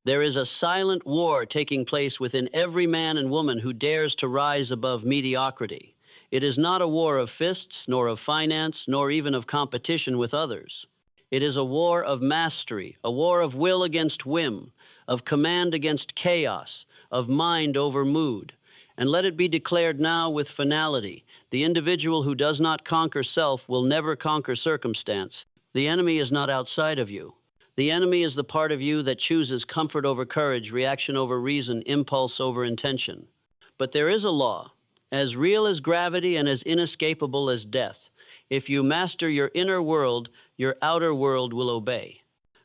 There is a silent war taking place within every man and woman who dares to rise above mediocrity. It is not a war of fists, nor of finance, nor even of competition with others. It is a war of mastery, a war of will against whim, of command against chaos, of mind over mood. And let it be declared now with finality, the individual who does not conquer self will never conquer circumstance. The enemy is not outside of you. The enemy is the part of you that chooses comfort over courage, reaction over reason, impulse over intention. But there is a law, as real as gravity and as inescapable as death. If you master your inner world, your outer world will obey.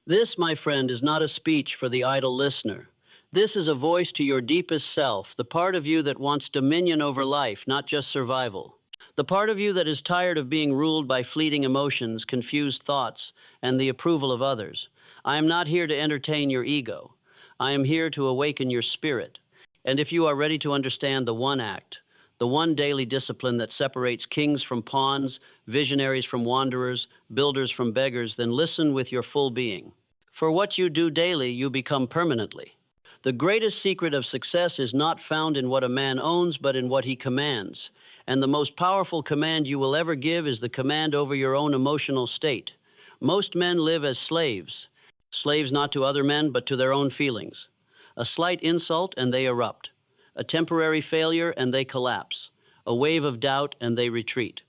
This, my friend, is not a speech for the idle listener. This is a voice to your deepest self, the part of you that wants dominion over life, not just survival. The part of you that is tired of being ruled by fleeting emotions, confused thoughts, and the approval of others. I am not here to entertain your ego. I am here to awaken your spirit. And if you are ready to understand the one act, the one daily discipline that separates kings from pawns, visionaries from wanderers, builders from beggars, then listen with your full being. For what you do daily, you become permanently. The greatest secret of success is not found in what a man owns, but in what he commands. And the most powerful command you will ever give is the command over your own emotional state. Most men live as slaves. Slaves not to other men, but to their own feelings. A slight insult, and they erupt. A temporary failure, and they collapse. A wave of doubt, and they retreat.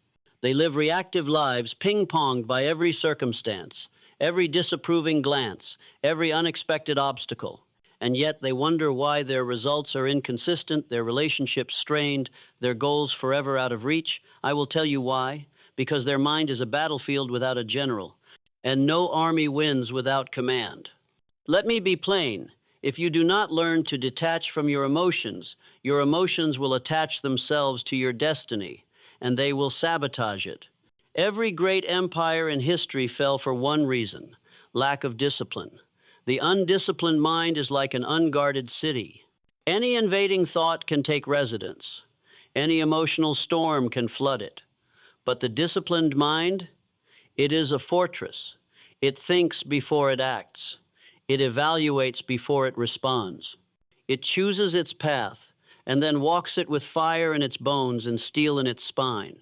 They live reactive lives, ping-ponged by every circumstance, every disapproving glance, every unexpected obstacle. And yet they wonder why their results are inconsistent, their relationships strained, their goals forever out of reach. I will tell you why. Because their mind is a battlefield without a general, and no army wins without command. Let me be plain. If you do not learn to detach from your emotions will attach themselves to your destiny, and they will sabotage it. Every great empire in history fell for one reason: lack of discipline. The undisciplined mind is like an unguarded city. Any invading thought can take residence. Any emotional storm can flood it. But the disciplined mind, it is a fortress. It thinks before it acts. It evaluates before it responds. It chooses its path and then walks it with fire in its bones and steel in its spine.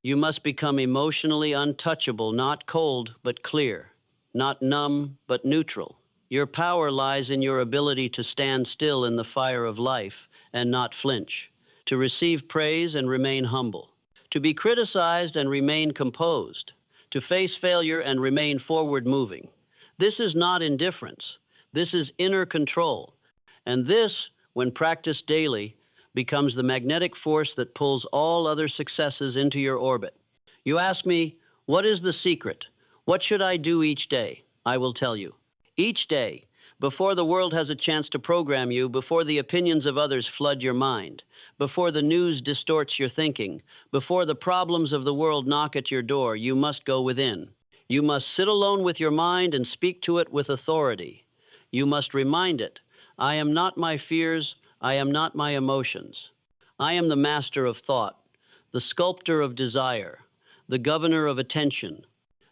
You must become emotionally untouchable, not cold, but clear, not numb, but neutral. Your power lies in your ability to stand still in the fire of life and not flinch, to receive praise and remain humble, to be criticized and remain composed, to face failure and remain forward-moving. This is not indifference. This is inner control. And this, when practiced daily, becomes the magnetic force that pulls all other successes into your orbit. You ask me, what is the secret? What should I do each day? I will tell you. Each day, before the world has a chance to program you, before the opinions of others flood your mind, before the news distorts your thinking, before the problems of the world knock at your door, you must go within. You must sit alone with your mind and speak to it with authority. You must remind it, I am not my fears, I am not my emotions. I am the master of thought, the sculptor of desire, the governor of attention.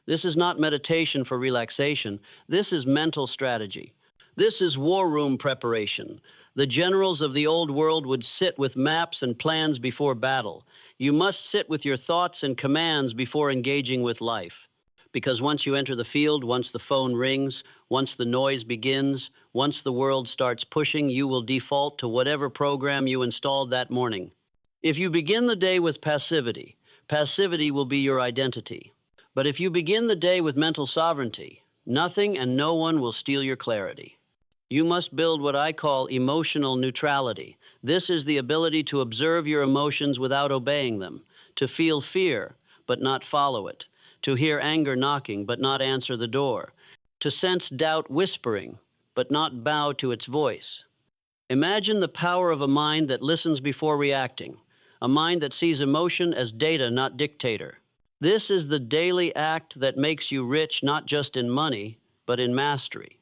This is not meditation for relaxation. This is mental strategy. This is war room preparation. The generals of the old world would sit with maps and plans before battle. You must sit with your thoughts and commands before engaging with life. Because once you enter the field, once the phone rings, once the noise begins, once the world starts pushing, you will default to whatever program you installed that morning. If you begin the day with passivity, passivity will be your identity. But if you begin the day with mental sovereignty, nothing and no one will steal your clarity. You must build what I call emotional neutrality. This is the ability to observe your emotions without obeying them, to feel fear, but not follow it, to hear anger knocking, but not answer the door, to sense doubt whispering, but not bow to its voice. Imagine the power of a mind that listens before reacting, a mind that sees emotion as data, not dictator. This is the daily act that makes you rich not just in money, but in mastery.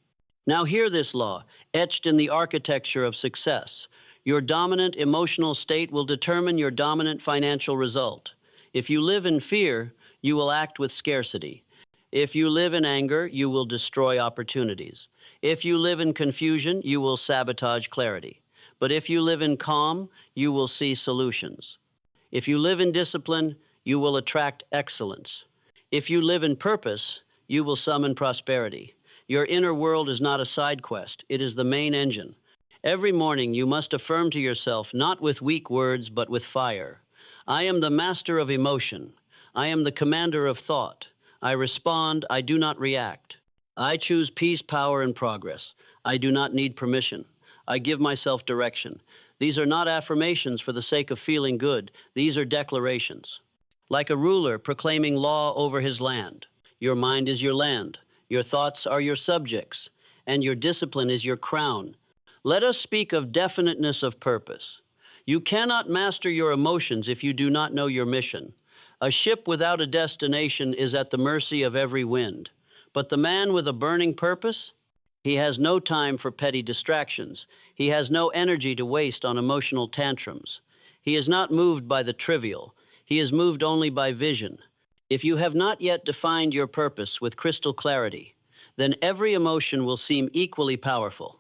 Now hear this law, etched in the architecture of success. Your dominant emotional state will determine your dominant financial result. If you live in fear, you will act with scarcity. If you live in anger, you will destroy opportunities. If you live in confusion, you will sabotage clarity. But if you live in calm, you will see solutions. If you live in discipline, you will attract excellence. If you live in purpose, you will summon prosperity. Your inner world is not a side quest, it is the main engine. Every morning you must affirm to yourself, not with weak words, but with fire. I am the master of emotion. I am the commander of thought. I respond, I do not react. I choose peace, power, and progress. I do not need permission. I give myself direction. These are not affirmations for the sake of feeling good. These are declarations. Like a ruler proclaiming law over his land. Your mind is your land. Your thoughts are your subjects. And your discipline is your crown. Let us speak of definiteness of purpose. You cannot master your emotions if you do not know your mission. A ship without a destination is at the mercy of every wind. But the man with a burning purpose, he has no time for petty distractions. He has no energy to waste on emotional tantrums. He is not moved by the trivial. He is moved only by vision. If you have not yet defined your purpose with crystal clarity, then every emotion will seem equally powerful.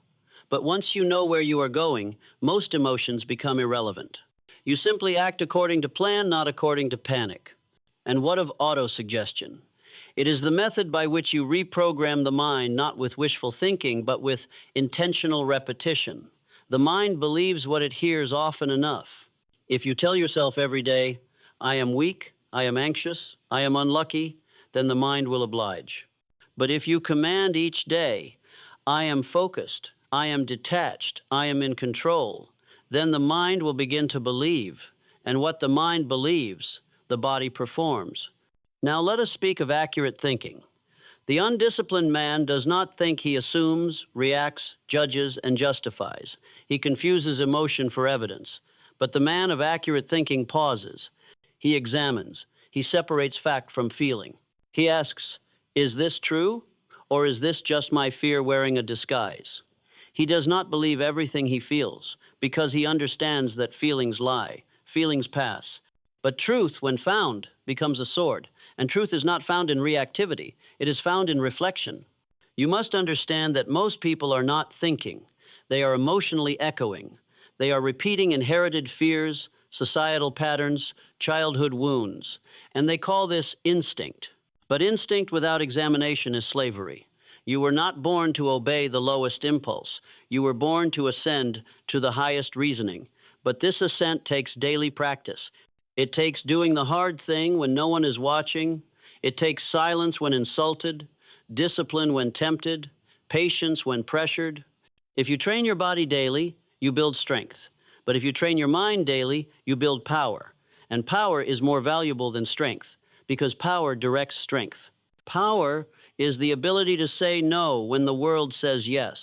But once you know where you are going, most emotions become irrelevant. You simply act according to plan, not according to panic. And what of autosuggestion? It is the method by which you reprogram the mind, not with wishful thinking, but with intentional repetition. The mind believes what it hears often enough. If you tell yourself every day, I am weak, I am anxious, I am unlucky, then the mind will oblige. But if you command each day, I am focused, I am detached, I am in control, then the mind will begin to believe. And what the mind believes, the body performs. Now let us speak of accurate thinking. The undisciplined man does not think, he assumes, reacts, judges, and justifies. He confuses emotion for evidence. But the man of accurate thinking pauses. He examines. He separates fact from feeling. He asks, is this true? Or is this just my fear wearing a disguise? He does not believe everything he feels, because he understands that feelings lie, feelings pass. But truth, when found, becomes a sword. And truth is not found in reactivity, it is found in reflection. You must understand that most people are not thinking. They are emotionally echoing. They are repeating inherited fears, societal patterns, childhood wounds. And they call this instinct. But instinct without examination is slavery. You were not born to obey the lowest impulse. You were born to ascend to the highest reasoning. But this ascent takes daily practice. It takes doing the hard thing when no one is watching. It takes silence when insulted, discipline when tempted, patience when pressured. If you train your body daily, you build strength. But if you train your mind daily, you build power. And power is more valuable than strength, because power directs strength. Power is the ability to say no when the world says yes,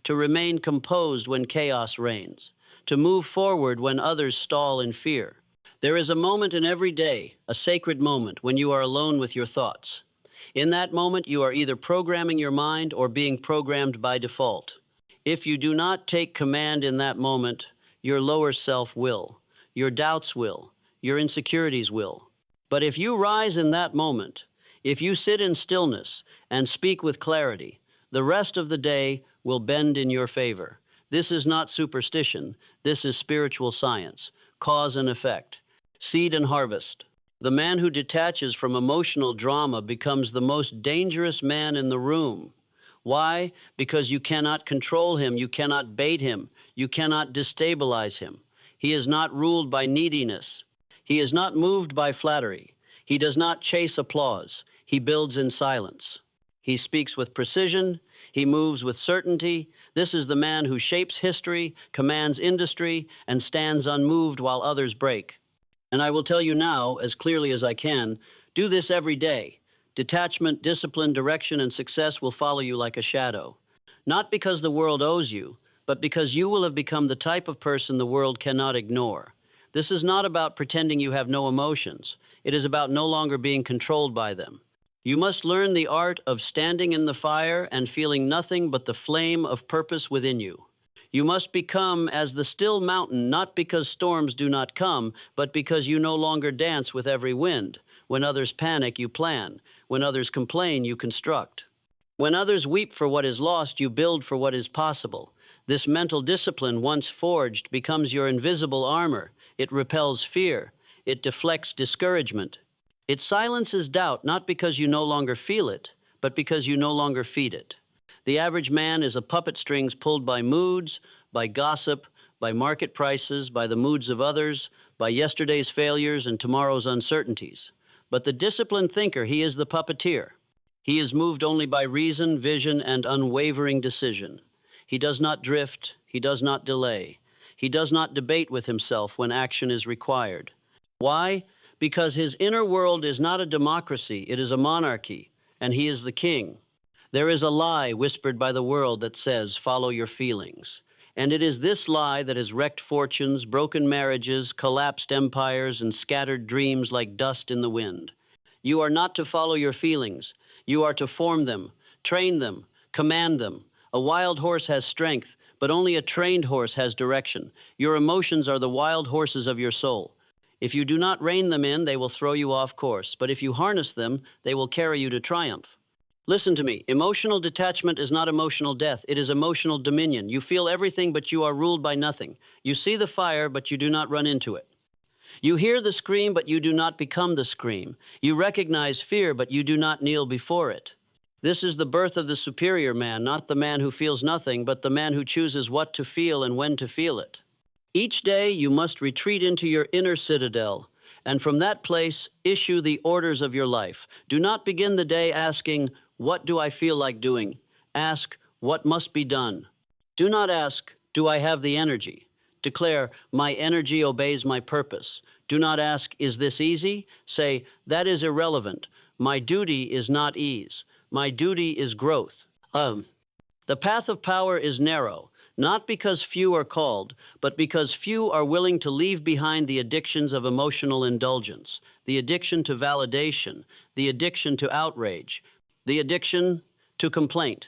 to remain composed when chaos reigns, to move forward when others stall in fear. There is a moment in every day, a sacred moment, when you are alone with your thoughts. In that moment, you are either programming your mind or being programmed by default. If you do not take command in that moment, your lower self will, your doubts will, your insecurities will. But if you rise in that moment, if you sit in stillness and speak with clarity, the rest of the day will bend in your favor. This is not superstition. This is spiritual science, cause and effect. Seed and harvest. The man who detaches from emotional drama becomes the most dangerous man in the room. Why? Because you cannot control him, you cannot bait him, you cannot destabilize him. He is not ruled by neediness. He is not moved by flattery. He does not chase applause. He builds in silence. He speaks with precision. He moves with certainty. This is the man who shapes history, commands industry, and stands unmoved while others break. And I will tell you now, as clearly as I can, do this every day. Detachment, discipline, direction, and success will follow you like a shadow. Not because the world owes you, but because you will have become the type of person the world cannot ignore. This is not about pretending you have no emotions. It is about no longer being controlled by them. You must learn the art of standing in the fire and feeling nothing but the flame of purpose within you. You must become as the still mountain, not because storms do not come, but because you no longer dance with every wind. When others panic, you plan. When others complain, you construct. When others weep for what is lost, you build for what is possible. This mental discipline, once forged, becomes your invisible armor. It repels fear. It deflects discouragement. It silences doubt, not because you no longer feel it, but because you no longer feed it. The average man is a puppet strings pulled by moods, by gossip, by market prices, by the moods of others, by yesterday's failures and tomorrow's uncertainties. But the disciplined thinker, he is the puppeteer. He is moved only by reason, vision, and unwavering decision. He does not drift. He does not delay. He does not debate with himself when action is required. Why? Because his inner world is not a democracy, it is a monarchy, and he is the king. There is a lie whispered by the world that says, follow your feelings. And it is this lie that has wrecked fortunes, broken marriages, collapsed empires, and scattered dreams like dust in the wind. You are not to follow your feelings. You are to form them, train them, command them. A wild horse has strength, but only a trained horse has direction. Your emotions are the wild horses of your soul. If you do not rein them in, they will throw you off course. But if you harness them, they will carry you to triumph. Listen to me. Emotional detachment is not emotional death. It is emotional dominion. You feel everything, but you are ruled by nothing. You see the fire, but you do not run into it. You hear the scream, but you do not become the scream. You recognize fear, but you do not kneel before it. This is the birth of the superior man, not the man who feels nothing, but the man who chooses what to feel and when to feel it. Each day you must retreat into your inner citadel, and from that place issue the orders of your life. Do not begin the day asking, what do I feel like doing? Ask, what must be done? Do not ask, do I have the energy? Declare, my energy obeys my purpose. Do not ask, is this easy? Say, that is irrelevant. My duty is not ease. My duty is growth. The path of power is narrow, not because few are called, but because few are willing to leave behind the addictions of emotional indulgence, the addiction to validation, the addiction to outrage, the addiction to complaint.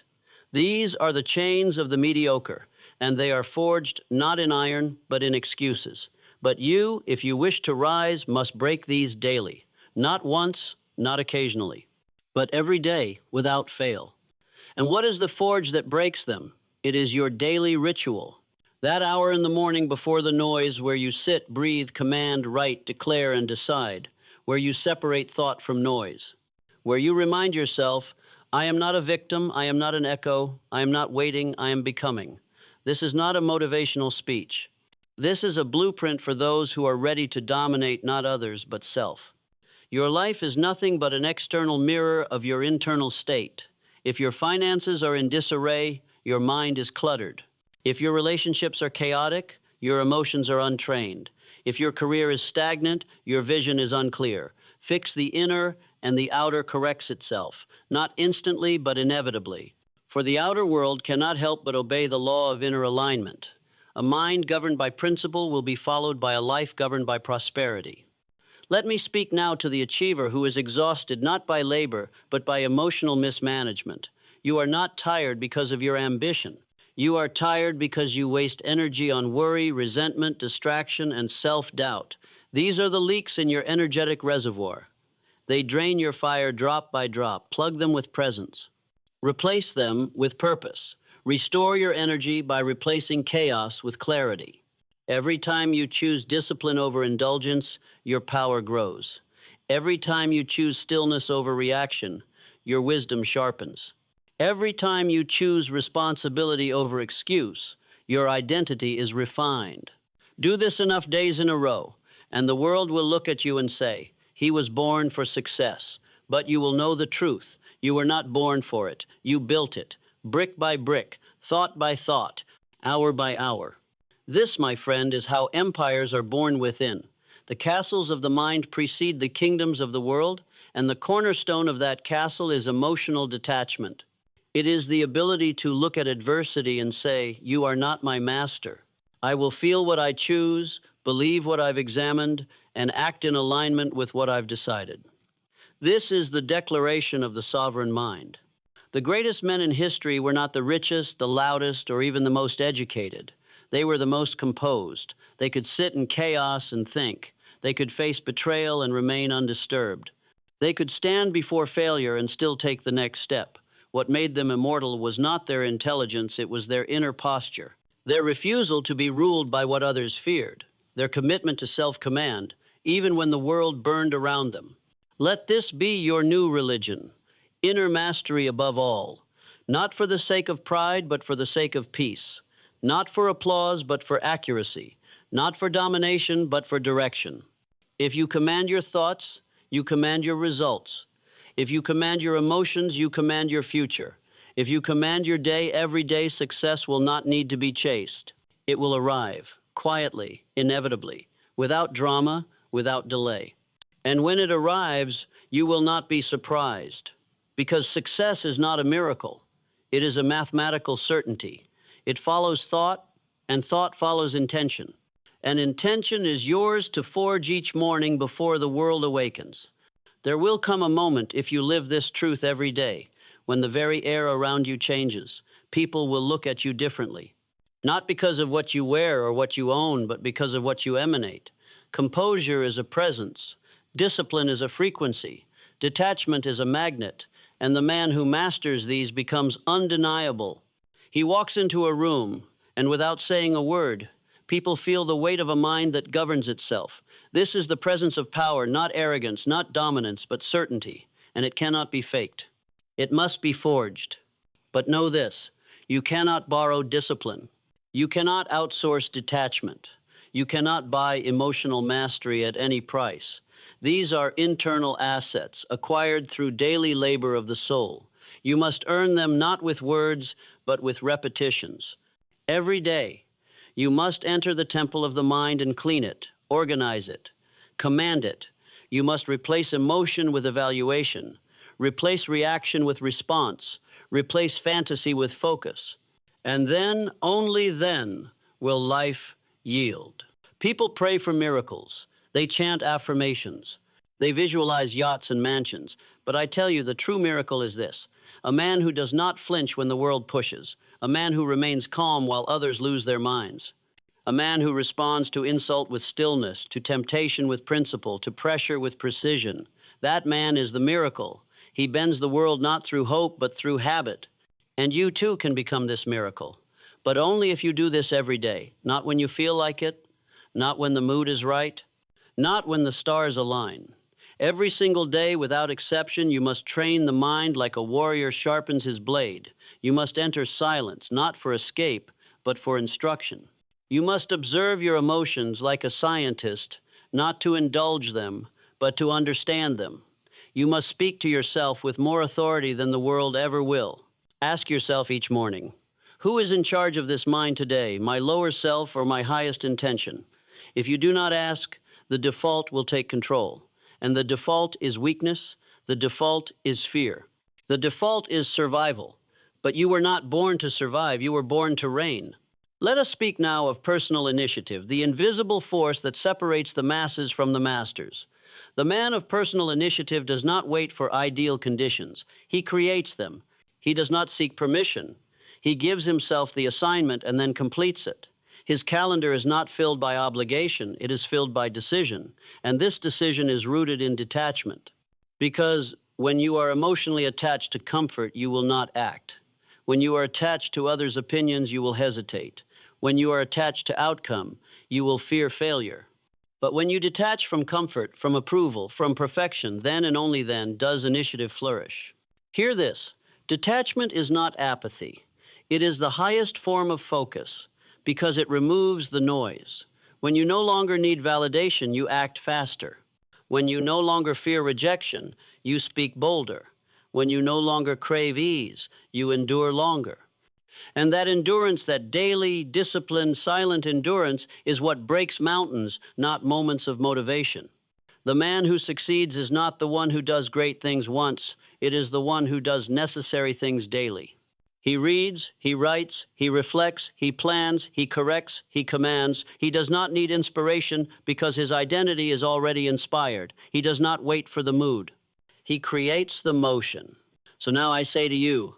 These are the chains of the mediocre, and they are forged not in iron, but in excuses. But you, if you wish to rise, must break these daily, not once, not occasionally, but every day without fail. And what is the forge that breaks them? It is your daily ritual. That hour in the morning before the noise where you sit, breathe, command, write, declare, and decide, where you separate thought from noise, where you remind yourself, I am not a victim, I am not an echo, I am not waiting, I am becoming. This is not a motivational speech. This is a blueprint for those who are ready to dominate not others, but self. Your life is nothing but an external mirror of your internal state. If your finances are in disarray, your mind is cluttered. If your relationships are chaotic, your emotions are untrained. If your career is stagnant, your vision is unclear. Fix the inner, and the outer corrects itself, not instantly, but inevitably. For the outer world cannot help but obey the law of inner alignment. A mind governed by principle will be followed by a life governed by prosperity. Let me speak now to the achiever who is exhausted not by labor, but by emotional mismanagement. You are not tired because of your ambition. You are tired because you waste energy on worry, resentment, distraction, and self-doubt. These are the leaks in your energetic reservoir. They drain your fire drop by drop. Plug them with presence. Replace them with purpose. Restore your energy by replacing chaos with clarity. Every time you choose discipline over indulgence, your power grows. Every time you choose stillness over reaction, your wisdom sharpens. Every time you choose responsibility over excuse, your identity is refined. Do this enough days in a row, and the world will look at you and say, he was born for success. But you will know the truth. You were not born for it. You built it, brick by brick, thought by thought, hour by hour. This, my friend, is how empires are born within. The castles of the mind precede the kingdoms of the world, and the cornerstone of that castle is emotional detachment. It is the ability to look at adversity and say, you are not my master. I will feel what I choose, believe what I've examined, and act in alignment with what I've decided. This is the declaration of the sovereign mind. The greatest men in history were not the richest, the loudest, or even the most educated. They were the most composed. They could sit in chaos and think. They could face betrayal and remain undisturbed. They could stand before failure and still take the next step. What made them immortal was not their intelligence, it was their inner posture. Their refusal to be ruled by what others feared, their commitment to self-command, even when the world burned around them. Let this be your new religion, inner mastery above all, not for the sake of pride, but for the sake of peace, not for applause, but for accuracy, not for domination, but for direction. If you command your thoughts, you command your results. If you command your emotions, you command your future. If you command your day, every day success will not need to be chased. It will arrive, quietly, inevitably, without drama, without delay. And when it arrives, you will not be surprised, because success is not a miracle. It is a mathematical certainty. It follows thought, and thought follows intention. And intention is yours to forge each morning before the world awakens. There will come a moment, if you live this truth every day, when the very air around you changes. People will look at you differently, not because of what you wear or what you own, but because of what you emanate. Composure is a presence. Discipline is a frequency. Detachment is a magnet. And the man who masters these becomes undeniable. He walks into a room, and without saying a word, people feel the weight of a mind that governs itself. This is the presence of power, not arrogance, not dominance, but certainty, and it cannot be faked. It must be forged. But know this, you cannot borrow discipline. You cannot outsource detachment. You cannot buy emotional mastery at any price. These are internal assets, acquired through daily labor of the soul. You must earn them not with words, but with repetitions. Every day, you must enter the temple of the mind and clean it, organize it, command it. You must replace emotion with evaluation, replace reaction with response, replace fantasy with focus. And then, only then, will life yield. People pray for miracles. They chant affirmations. They visualize yachts and mansions. But I tell you, the true miracle is this: a man who does not flinch when the world pushes, a man who remains calm while others lose their minds, a man who responds to insult with stillness, to temptation with principle, to pressure with precision. That man is the miracle. He bends the world not through hope, but through habit. And you too can become this miracle. But only if you do this every day, not when you feel like it, not when the mood is right, not when the stars align. Every single day, without exception, you must train the mind like a warrior sharpens his blade. You must enter silence, not for escape, but for instruction. You must observe your emotions like a scientist, not to indulge them, but to understand them. You must speak to yourself with more authority than the world ever will. Ask yourself each morning, who is in charge of this mind today, my lower self or my highest intention? If you do not ask, the default will take control. And the default is weakness. The default is fear. The default is survival. But you were not born to survive. You were born to reign. Let us speak now of personal initiative, the invisible force that separates the masses from the masters. The man of personal initiative does not wait for ideal conditions. He creates them. He does not seek permission. He gives himself the assignment and then completes it. His calendar is not filled by obligation, it is filled by decision, and this decision is rooted in detachment. Because when you are emotionally attached to comfort, you will not act. When you are attached to others' opinions, you will hesitate. When you are attached to outcome, you will fear failure. But when you detach from comfort, from approval, from perfection, then and only then does initiative flourish. Hear this, detachment is not apathy. It is the highest form of focus, because it removes the noise. When you no longer need validation, you act faster. When you no longer fear rejection, you speak bolder. When you no longer crave ease, you endure longer. And that endurance, that daily, disciplined, silent endurance, is what breaks mountains, not moments of motivation. The man who succeeds is not the one who does great things once. It is the one who does necessary things daily. He reads, he writes, he reflects, he plans, he corrects, he commands. He does not need inspiration because his identity is already inspired. He does not wait for the mood. He creates the motion. So now I say to you,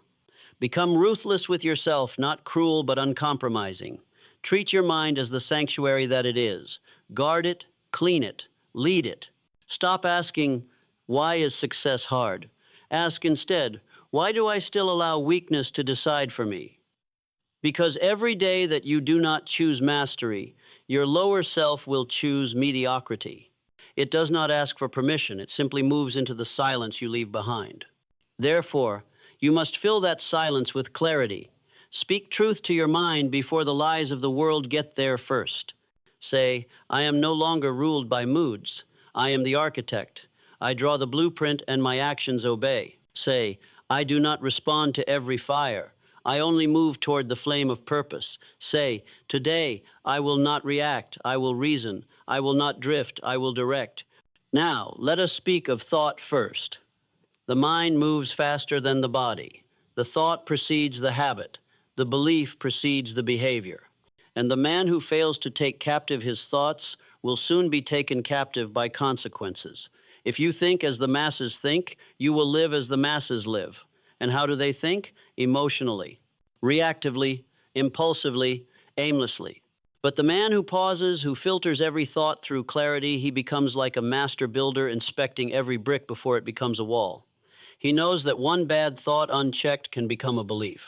become ruthless with yourself, not cruel but uncompromising. Treat your mind as the sanctuary that it is. Guard it, clean it, lead it. Stop asking, why is success hard? Ask instead, Why do I still allow weakness to decide for me? Because every day that you do not choose mastery, your lower self will choose mediocrity. It does not ask for permission, it simply moves into the silence you leave behind. Therefore, you must fill that silence with clarity. Speak truth to your mind before the lies of the world get there first. Say, I am no longer ruled by moods. I am the architect. I draw the blueprint and my actions obey. Say, I do not respond to every fire. I only move toward the flame of purpose. Say, today I will not react, I will reason. I will not drift, I will direct. Now, let us speak of thought first. The mind moves faster than the body. The thought precedes the habit. The belief precedes the behavior. And the man who fails to take captive his thoughts will soon be taken captive by consequences. If you think as the masses think, you will live as the masses live. And how do they think? Emotionally, reactively, impulsively, aimlessly. But the man who pauses, who filters every thought through clarity, he becomes like a master builder inspecting every brick before it becomes a wall. He knows that one bad thought unchecked can become a belief,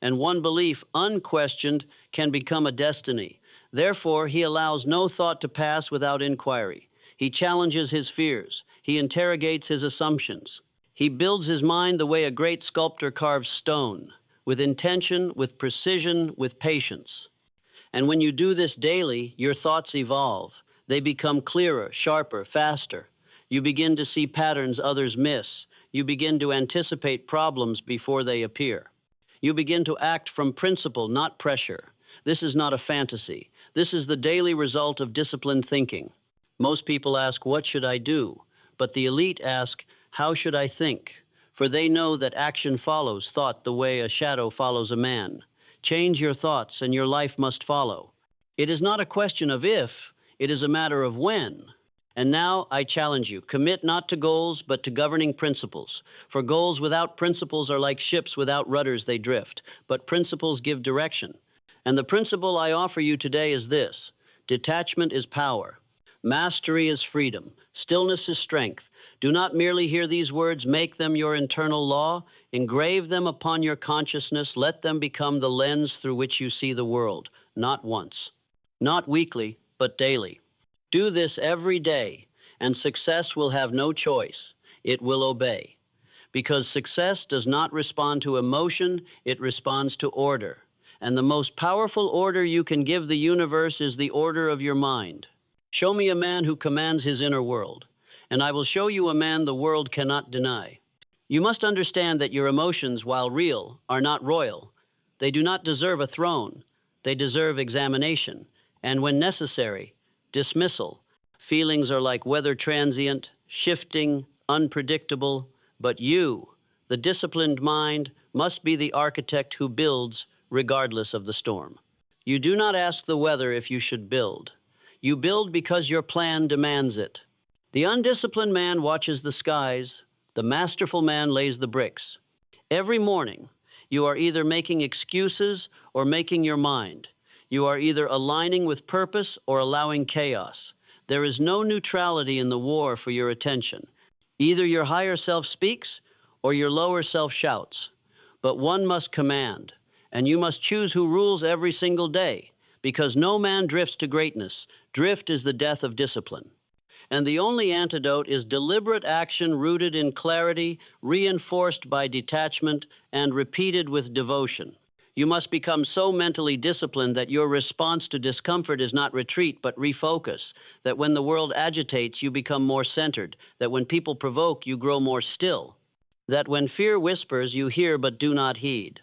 and one belief unquestioned can become a destiny. Therefore, he allows no thought to pass without inquiry. He challenges his fears. He interrogates his assumptions. He builds his mind the way a great sculptor carves stone, with intention, with precision, with patience. And when you do this daily, your thoughts evolve. They become clearer, sharper, faster. You begin to see patterns others miss. You begin to anticipate problems before they appear. You begin to act from principle, not pressure. This is not a fantasy. This is the daily result of disciplined thinking. Most people ask, what should I do? But the elite ask, how should I think? For they know that action follows thought the way a shadow follows a man. Change your thoughts and your life must follow. It is not a question of if, it is a matter of when. And now I challenge you, commit not to goals, but to governing principles. For goals without principles are like ships without rudders, they drift. But principles give direction. And the principle I offer you today is this: detachment is power. Mastery is freedom. Stillness is strength. Do not merely hear these words, make them your internal law. Engrave them upon your consciousness. Let them become the lens through which you see the world. Not once, not weekly, but daily. Do this every day, and success will have no choice. It will obey. Because success does not respond to emotion, it responds to order. And the most powerful order you can give the universe is the order of your mind. Show me a man who commands his inner world, and I will show you a man the world cannot deny. You must understand that your emotions, while real, are not royal. They do not deserve a throne. They deserve examination, and when necessary, dismissal. Feelings are like weather, transient, shifting, unpredictable, but you, the disciplined mind, must be the architect who builds regardless of the storm. You do not ask the weather if you should build. You build because your plan demands it. The undisciplined man watches the skies. The masterful man lays the bricks. Every morning, you are either making excuses or making your mind. You are either aligning with purpose or allowing chaos. There is no neutrality in the war for your attention. Either your higher self speaks or your lower self shouts. But one must command, and you must choose who rules every single day, because no man drifts to greatness. Drift is the death of discipline. And the only antidote is deliberate action rooted in clarity, reinforced by detachment, and repeated with devotion. You must become so mentally disciplined that your response to discomfort is not retreat, but refocus. That when the world agitates, you become more centered. That when people provoke, you grow more still. That when fear whispers, you hear but do not heed.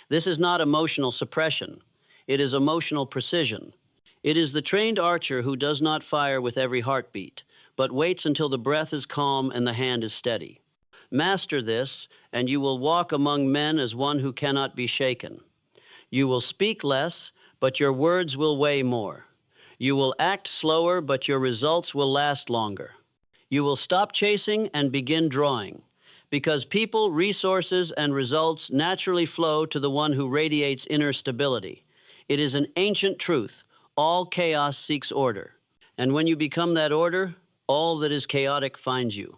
This is not emotional suppression. It is emotional precision. It is the trained archer who does not fire with every heartbeat, but waits until the breath is calm and the hand is steady. Master this, and you will walk among men as one who cannot be shaken. You will speak less, but your words will weigh more. You will act slower, but your results will last longer. You will stop chasing and begin drawing, because people, resources, and results naturally flow to the one who radiates inner stability. It is an ancient truth. All chaos seeks order. And when you become that order, all that is chaotic finds you.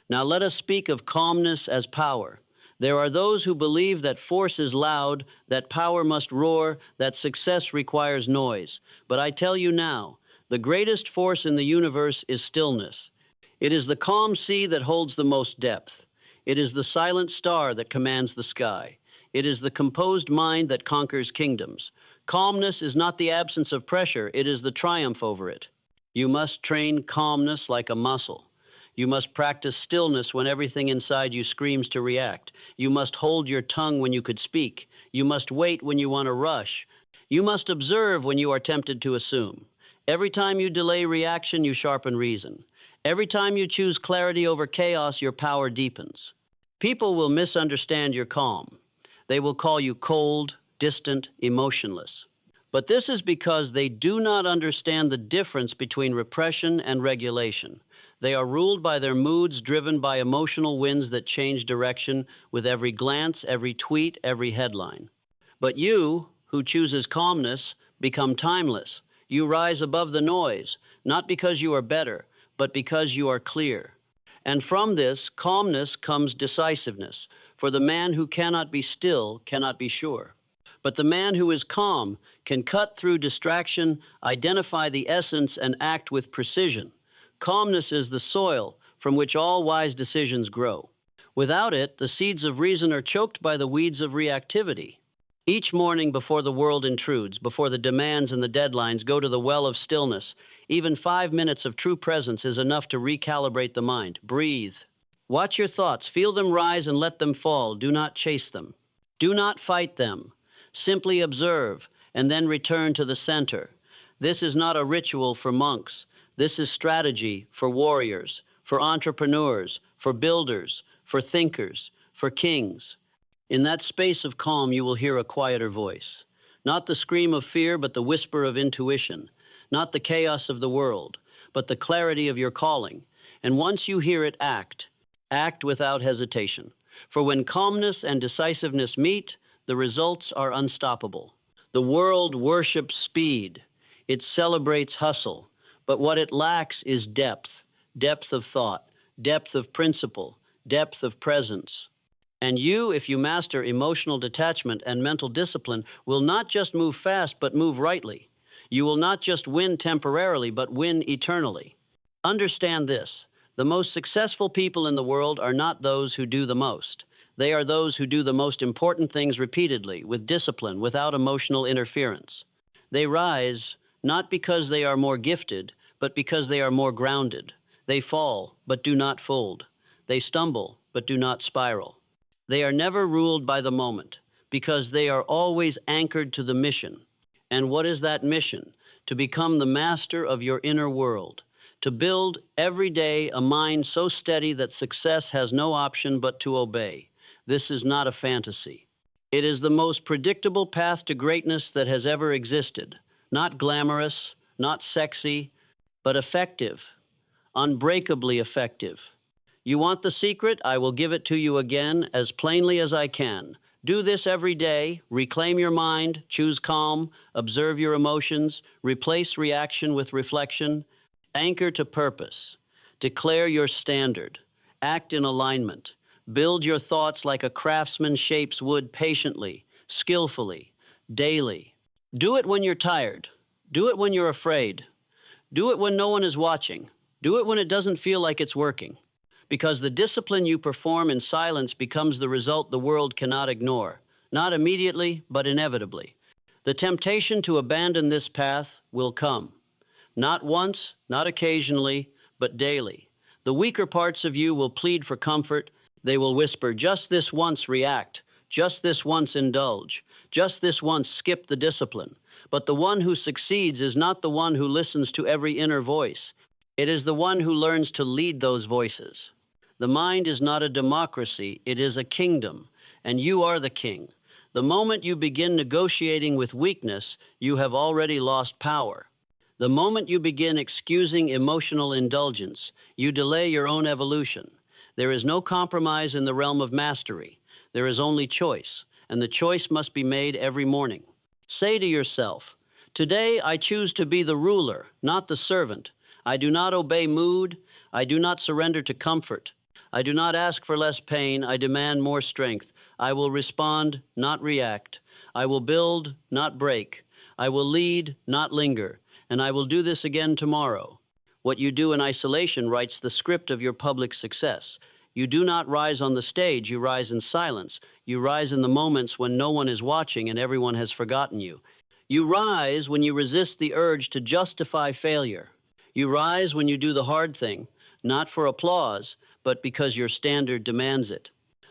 Now let us speak of calmness as power. There are those who believe that force is loud, that power must roar, that success requires noise. But I tell you now, the greatest force in the universe is stillness. It is the calm sea that holds the most depth. It is the silent star that commands the sky. It is the composed mind that conquers kingdoms. Calmness is not the absence of pressure, it is the triumph over it. You must train calmness like a muscle. You must practice stillness when everything inside you screams to react. You must hold your tongue when you could speak. You must wait when you want to rush. You must observe when you are tempted to assume. Every time you delay reaction, you sharpen reason. Every time you choose clarity over chaos, your power deepens. People will misunderstand your calm. They will call you cold, distant, emotionless. But this is because they do not understand the difference between repression and regulation. They are ruled by their moods, driven by emotional winds that change direction with every glance, every tweet, every headline. But you, who chooses calmness, become timeless. You rise above the noise, not because you are better, but because you are clear. And from this calmness comes decisiveness, for the man who cannot be still cannot be sure. But the man who is calm can cut through distraction, identify the essence, and act with precision. Calmness is the soil from which all wise decisions grow. Without it, the seeds of reason are choked by the weeds of reactivity. Each morning before the world intrudes, before the demands and the deadlines, go to the well of stillness. Even 5 minutes of true presence is enough to recalibrate the mind. Breathe. Watch your thoughts. Feel them rise and let them fall. Do not chase them. Do not fight them. Simply observe and then return to the center. This is not a ritual for monks. This is strategy for warriors, for entrepreneurs, for builders, for thinkers, for kings. In that space of calm, you will hear a quieter voice. Not the scream of fear, but the whisper of intuition. Not the chaos of the world, but the clarity of your calling. And once you hear it, act. Act without hesitation. For when calmness and decisiveness meet, the results are unstoppable. The world worships speed. It celebrates hustle. But what it lacks is depth. Depth of thought, depth of principle, depth of presence. And you, if you master emotional detachment and mental discipline, will not just move fast, but move rightly. You will not just win temporarily, but win eternally. Understand this. The most successful people in the world are not those who do the most. They are those who do the most important things repeatedly, with discipline, without emotional interference. They rise not because they are more gifted, but because they are more grounded. They fall, but do not fold. They stumble, but do not spiral. They are never ruled by the moment, because they are always anchored to the mission. And what is that mission? To become the master of your inner world. To build every day a mind so steady that success has no option but to obey. This is not a fantasy. It is the most predictable path to greatness that has ever existed. Not glamorous, not sexy, but effective, unbreakably effective. You want the secret? I will give it to you again as plainly as I can. Do this every day. Reclaim your mind, choose calm, observe your emotions, replace reaction with reflection, anchor to purpose, declare your standard, act in alignment, build your thoughts like a craftsman shapes wood patiently, skillfully, daily. Do it when you're tired. Do it when you're afraid. Do it when no one is watching. Do it when it doesn't feel like it's working. Because the discipline you perform in silence becomes the result the world cannot ignore, not immediately, but inevitably. The temptation to abandon this path will come, not once, not occasionally, but daily. The weaker parts of you will plead for comfort. They will whisper, just this once react, just this once indulge, just this once skip the discipline. But the one who succeeds is not the one who listens to every inner voice. It is the one who learns to lead those voices. The mind is not a democracy, it is a kingdom, and you are the king. The moment you begin negotiating with weakness, you have already lost power. The moment you begin excusing emotional indulgence, you delay your own evolution. There is no compromise in the realm of mastery. There is only choice, and the choice must be made every morning. Say to yourself, today I choose to be the ruler, not the servant. I do not obey mood. I do not surrender to comfort. I do not ask for less pain, I demand more strength. I will respond, not react. I will build, not break. I will lead, not linger. And I will do this again tomorrow. What you do in isolation writes the script of your public success. You do not rise on the stage, you rise in silence. You rise in the moments when no one is watching and everyone has forgotten you. You rise when you resist the urge to justify failure. You rise when you do the hard thing, not for applause, but because your standard demands it.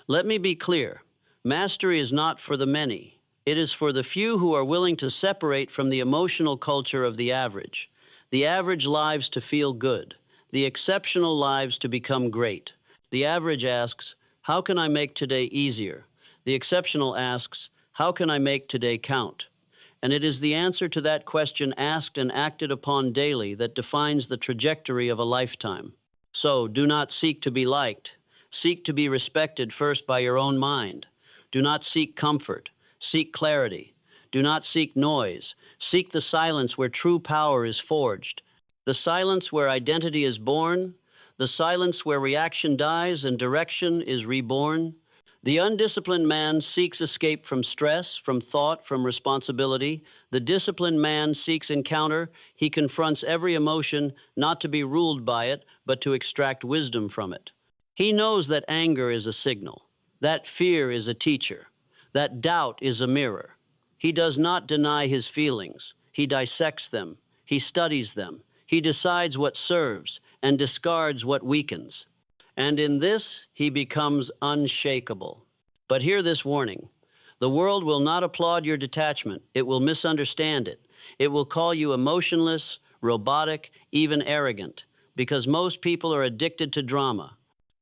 Let me be clear. Mastery is not for the many. It is for the few who are willing to separate from the emotional culture of the average. The average lives to feel good. The exceptional lives to become great. The average asks, how can I make today easier? The exceptional asks, how can I make today count? And it is the answer to that question asked and acted upon daily that defines the trajectory of a lifetime. So, do not seek to be liked. Seek to be respected first by your own mind. Do not seek comfort. Seek clarity. Do not seek noise. Seek the silence where true power is forged. The silence where identity is born. The silence where reaction dies and direction is reborn. The undisciplined man seeks escape from stress, from thought, from responsibility. The disciplined man seeks encounter. He confronts every emotion, not to be ruled by it, but to extract wisdom from it. He knows that anger is a signal, that fear is a teacher, that doubt is a mirror. He does not deny his feelings. He dissects them. He studies them. He decides what serves and discards what weakens. And in this, he becomes unshakable. But hear this warning. The world will not applaud your detachment. It will misunderstand it. It will call you emotionless, robotic, even arrogant, because most people are addicted to drama.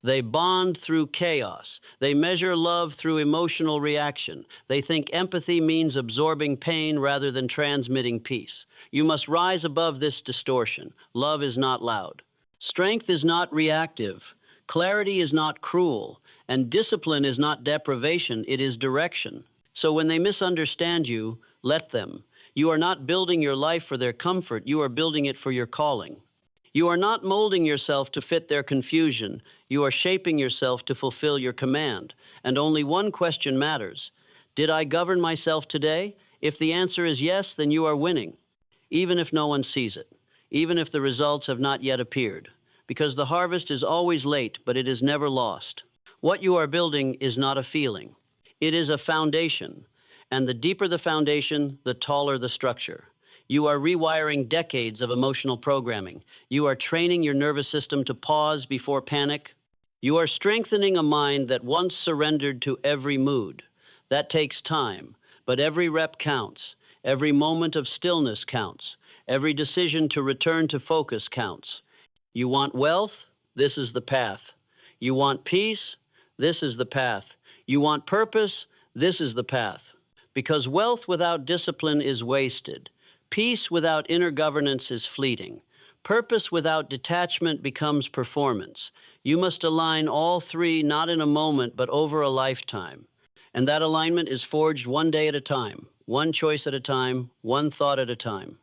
They bond through chaos. They measure love through emotional reaction. They think empathy means absorbing pain rather than transmitting peace. You must rise above this distortion. Love is not loud. Strength is not reactive. Clarity is not cruel. And discipline is not deprivation, it is direction. So when they misunderstand you, let them. You are not building your life for their comfort, you are building it for your calling. You are not molding yourself to fit their confusion. You are shaping yourself to fulfill your command. And only one question matters. Did I govern myself today? If the answer is yes, then you are winning. Even if no one sees it. Even if the results have not yet appeared. Because the harvest is always late, but it is never lost. What you are building is not a feeling. It is a foundation. And the deeper the foundation, the taller the structure. You are rewiring decades of emotional programming. You are training your nervous system to pause before panic. You are strengthening a mind that once surrendered to every mood. That takes time, but every rep counts. Every moment of stillness counts. Every decision to return to focus counts. You want wealth? This is the path. You want peace? This is the path. You want purpose? This is the path. Because wealth without discipline is wasted. Peace without inner governance is fleeting. Purpose without detachment becomes performance. You must align all three not in a moment but over a lifetime. And that alignment is forged one day at a time, one choice at a time, one thought at a time.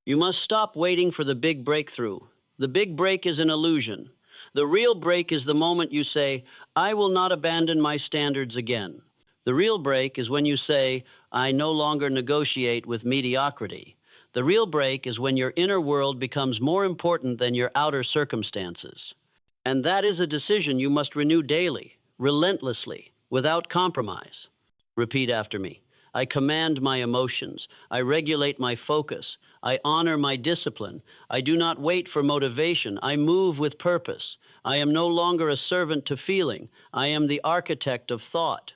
You must stop waiting for the big breakthrough. The big break is an illusion. The real break is the moment you say, I will not abandon my standards again. The real break is when you say, I no longer negotiate with mediocrity. The real break is when your inner world becomes more important than your outer circumstances. And that is a decision you must renew daily, relentlessly, without compromise. Repeat after me. I command my emotions. I regulate my focus. I honor my discipline. I do not wait for motivation. I move with purpose. I am no longer a servant to feeling. I am the architect of thought.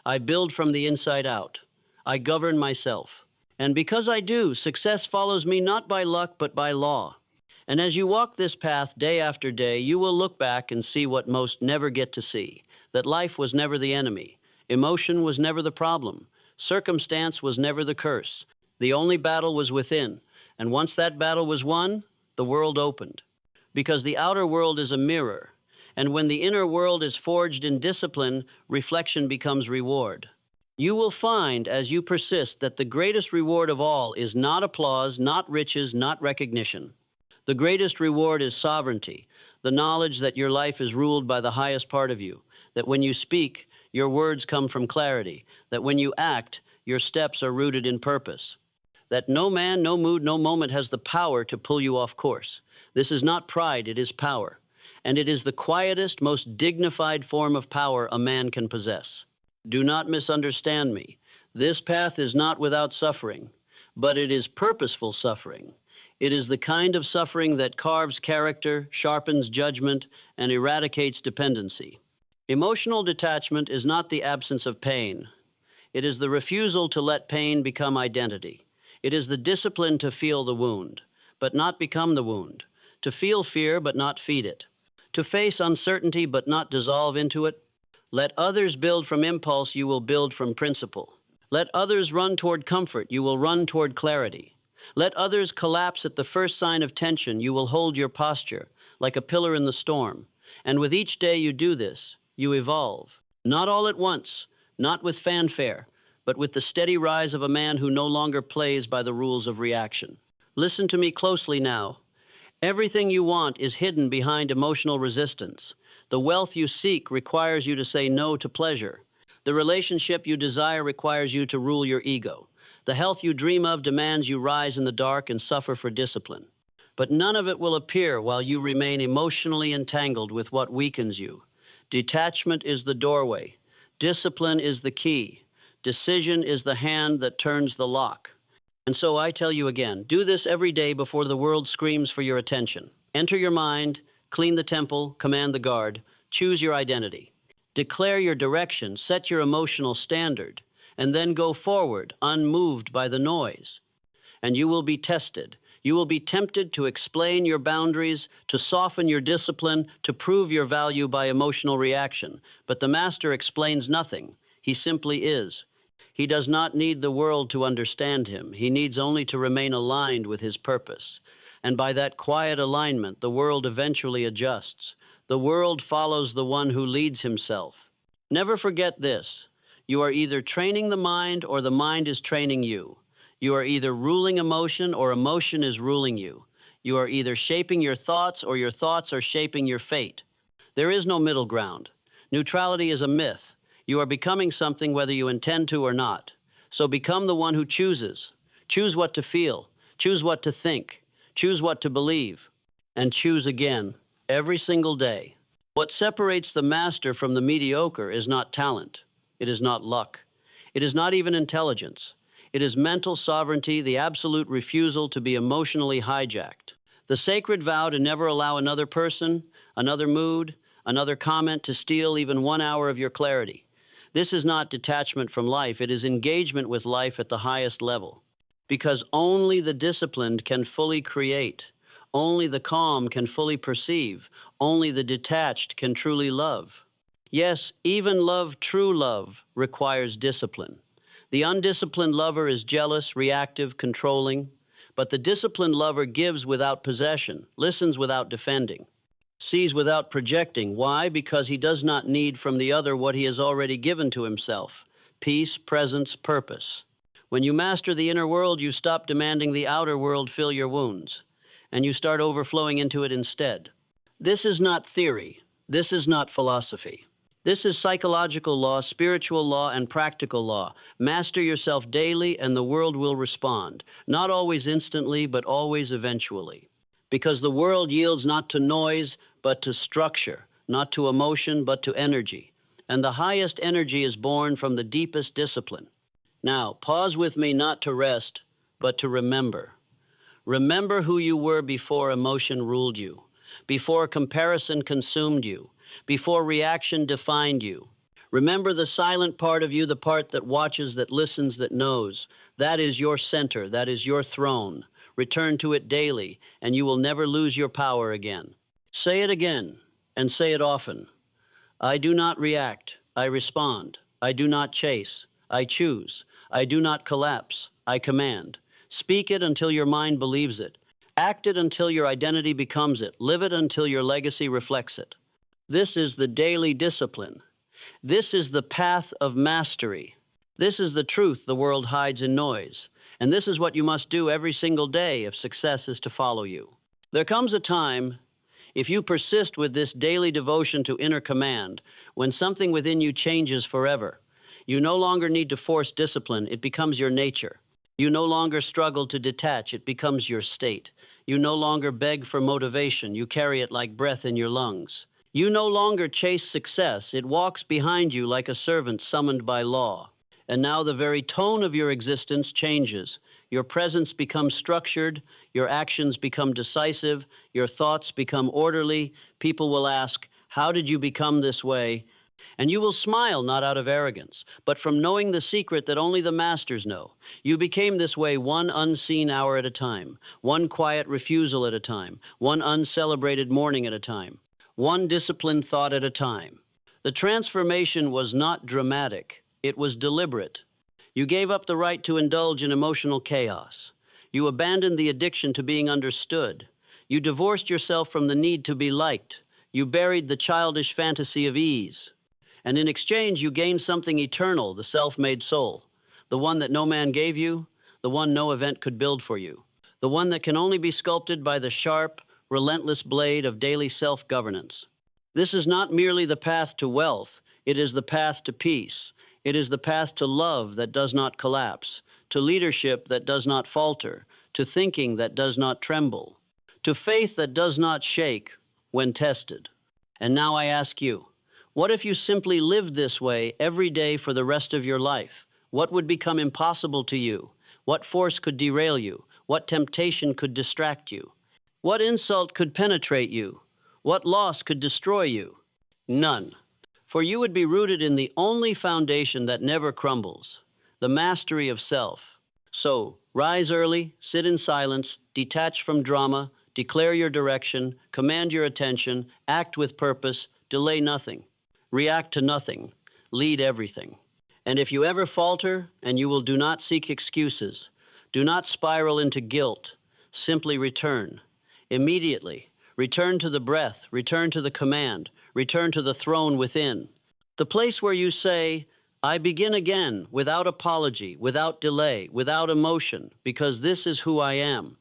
I build from the inside out. I govern myself. And because I do, success follows me not by luck, but by law. And as you walk this path day after day, you will look back and see what most never get to see, that life was never the enemy. Emotion was never the problem. Circumstance was never the curse. The only battle was within. And once that battle was won, the world opened. Because the outer world is a mirror. And when the inner world is forged in discipline, reflection becomes reward. You will find, as you persist, that the greatest reward of all is not applause, not riches, not recognition. The greatest reward is sovereignty. The knowledge that your life is ruled by the highest part of you, that when you speak, your words come from clarity, that when you act, your steps are rooted in purpose, that no man, no mood, no moment has the power to pull you off course. This is not pride, it is power. And it is the quietest, most dignified form of power a man can possess. Do not misunderstand me. This path is not without suffering, but it is purposeful suffering. It is the kind of suffering that carves character, sharpens judgment, and eradicates dependency. Emotional detachment is not the absence of pain. It is the refusal to let pain become identity. It is the discipline to feel the wound, but not become the wound, to feel fear but not feed it, to face uncertainty but not dissolve into it. Let others build from impulse, you will build from principle. Let others run toward comfort, you will run toward clarity. Let others collapse at the first sign of tension, you will hold your posture like a pillar in the storm. And with each day you do this, you evolve. Not all at once, not with fanfare, but with the steady rise of a man who no longer plays by the rules of reaction. Listen to me closely now. Everything you want is hidden behind emotional resistance. The wealth you seek requires you to say no to pleasure. The relationship you desire requires you to rule your ego. The health you dream of demands you rise in the dark and suffer for discipline. But none of it will appear while you remain emotionally entangled with what weakens you. Detachment is the doorway. Discipline is the key. Decision is the hand that turns the lock. And so I tell you again, do this every day before the world screams for your attention. Enter your mind, clean the temple, command the guard, choose your identity. Declare your direction, set your emotional standard, and then go forward, unmoved by the noise. And you will be tested. You will be tempted to explain your boundaries, to soften your discipline, to prove your value by emotional reaction. But the master explains nothing. He simply is. He does not need the world to understand him. He needs only to remain aligned with his purpose. And by that quiet alignment, the world eventually adjusts. The world follows the one who leads himself. Never forget this. You are either training the mind or the mind is training you. You are either ruling emotion or emotion is ruling you. You are either shaping your thoughts or your thoughts are shaping your fate. There is no middle ground. Neutrality is a myth. You are becoming something whether you intend to or not. So become the one who chooses. Choose what to feel. Choose what to think. Choose what to believe. And choose again, every single day. What separates the master from the mediocre is not talent. It is not luck. It is not even intelligence. It is mental sovereignty, the absolute refusal to be emotionally hijacked. The sacred vow to never allow another person, another mood, another comment to steal even 1 hour of your clarity. This is not detachment from life, it is engagement with life at the highest level. Because only the disciplined can fully create. Only the calm can fully perceive. Only the detached can truly love. Yes, even love, true love, requires discipline. The undisciplined lover is jealous, reactive, controlling. But the disciplined lover gives without possession, listens without defending, sees without projecting. Why? Because he does not need from the other what he has already given to himself: peace, presence, purpose. When you master the inner world, you stop demanding the outer world fill your wounds, and you start overflowing into it instead. This is not theory. This is not philosophy. This is psychological law, spiritual law, and practical law. Master yourself daily, and the world will respond. Not always instantly, but always eventually. Because the world yields not to noise, but to structure, not to emotion, but to energy. And the highest energy is born from the deepest discipline. Now, pause with me not to rest, but to remember. Remember who you were before emotion ruled you, before comparison consumed you, before reaction defined you. Remember the silent part of you, the part that watches, that listens, that knows. That is your center, that is your throne. Return to it daily, and you will never lose your power again. Say it again, and say it often. I do not react, I respond. I do not chase, I choose. I do not collapse, I command. Speak it until your mind believes it. Act it until your identity becomes it. Live it until your legacy reflects it. This is the daily discipline. This is the path of mastery. This is the truth the world hides in noise. And this is what you must do every single day if success is to follow you. There comes a time If you persist with this daily devotion to inner command, when something within you changes forever, you no longer need to force discipline, it becomes your nature. You no longer struggle to detach, it becomes your state. You no longer beg for motivation, you carry it like breath in your lungs. You no longer chase success, it walks behind you like a servant summoned by law. And now the very tone of your existence changes. Your presence becomes structured, your actions become decisive, your thoughts become orderly. People will ask, "How did you become this way?" And you will smile not out of arrogance, but from knowing the secret that only the masters know. You became this way one unseen hour at a time, one quiet refusal at a time, one uncelebrated morning at a time, one disciplined thought at a time. The transformation was not dramatic, it was deliberate. You gave up the right to indulge in emotional chaos. You abandoned the addiction to being understood. You divorced yourself from the need to be liked. You buried the childish fantasy of ease. And in exchange, you gained something eternal, the self-made soul, the one that no man gave you, the one no event could build for you, the one that can only be sculpted by the sharp, relentless blade of daily self-governance. This is not merely the path to wealth, it is the path to peace. It is the path to love that does not collapse, to leadership that does not falter, to thinking that does not tremble, to faith that does not shake when tested. And now I ask you, what if you simply lived this way every day for the rest of your life? What would become impossible to you? What force could derail you? What temptation could distract you? What insult could penetrate you? What loss could destroy you? None. For you would be rooted in the only foundation that never crumbles, the mastery of self. So, rise early, sit in silence, detach from drama, declare your direction, command your attention, act with purpose, delay nothing, react to nothing, lead everything. And if you ever falter, and you will do not seek excuses, do not spiral into guilt, simply return. Immediately, return to the breath, return to the command, return to the throne within. The place where you say, "I begin again, without apology, without delay, without emotion, because this is who I am."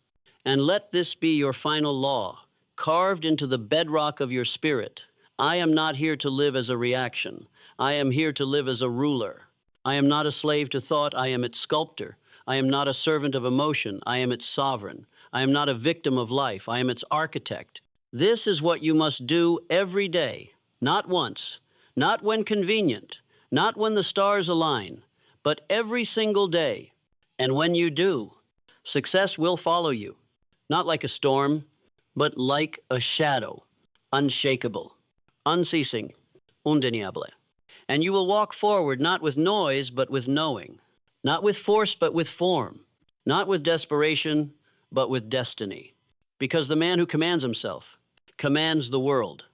And let this be your final law, carved into the bedrock of your spirit. I am not here to live as a reaction. I am here to live as a ruler. I am not a slave to thought, I am its sculptor. I am not a servant of emotion, I am its sovereign. I am not a victim of life, I am its architect. This is what you must do every day, not once, not when convenient, not when the stars align, but every single day. And when you do, success will follow you, not like a storm, but like a shadow, unshakable, unceasing, undeniable. And you will walk forward not with noise, but with knowing, not with force, but with form, not with desperation, but with destiny. Because the man who commands himself commands the world.